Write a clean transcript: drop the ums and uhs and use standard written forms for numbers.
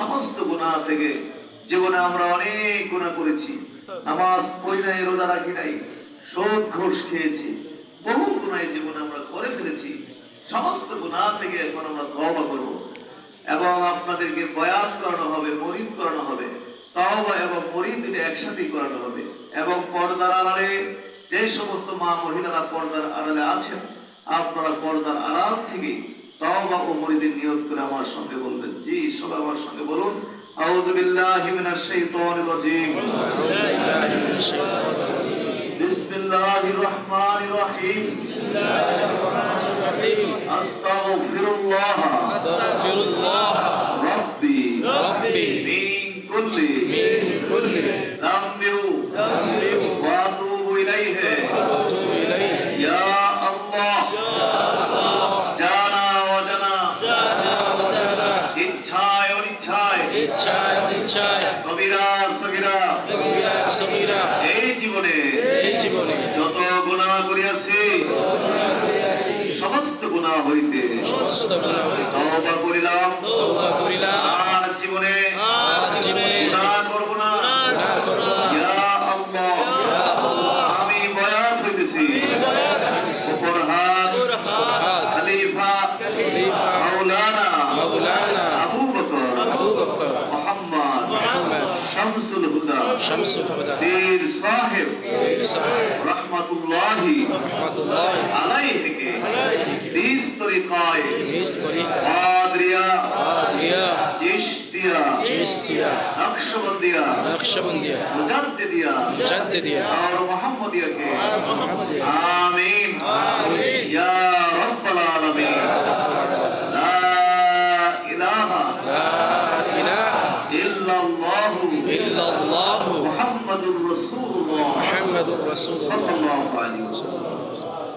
সমস্ত গুনাহ থেকে। জীবনে আমরা অনেক গুনাহ করেছি, নামাজ পড়ি নাই, রোজা রাখি নাই, সুদ ঘুষ খেয়েছি, বহু গুনাহ জীবনে আমরা করে ফেলেছি। সমস্ত গুনাহ থেকে এখন আমরা তওবা করব এবং আপনাদেরকে বয়াত করানো হবে, মুরিদ করানো হবে। তওবা এবং মুরিদ এটা একসাথেই করানো হবে। এবং পর্দার আড়ালে যে সমস্ত মা মহিলারা পর্দার আড়ালে আছেন, আপনারা পর্দার আড়াল থেকে তওবা ও মুরিদের নিয়ত করে আমার সঙ্গে বলবেন। জি, সবাই আমার সঙ্গে বলুন, আউযু বিল্লাহি মিনাশ শাইতানির রাজীম, বিসমিল্লাহির রহমানির রহিম, আস্তাগফিরুল্লাহ রাব্বি মিন কুল্লি যামবি ওয়া আতুবু ইলাইহি ইয়া আল্লাহ। জানা অজানা, ইচ্ছায় অনিচ্ছায়, কবিরা সগীরা, এই জীবনে যত গুনাহ করিয়াছি সমস্ত গুনাহ হইতে তওবা করিলাম, আর জীবনে গুনাহ করব না। ইয়া আল্লাহ, আমি বয়াত হইতেছি উপর হাত খলিফা মাওলানা আবু বকর মুহাম্মদ শামসুল হুদা পীর সাহেব রাহমাতুল্লাহি আলাইহি কে বিশ তরিকায় কাদরিয়া, চিশতিয়া, নকশবন্দিয়া, মুজাদ্দিদিয়া और मुहम्मदिया के आमीन या रब्बल आलमीन। ला इलाहा इल्लल्लाह मुहम्मदुर रसूलुल्लाह सल्लल्लाहु अलैहि वसल्लम।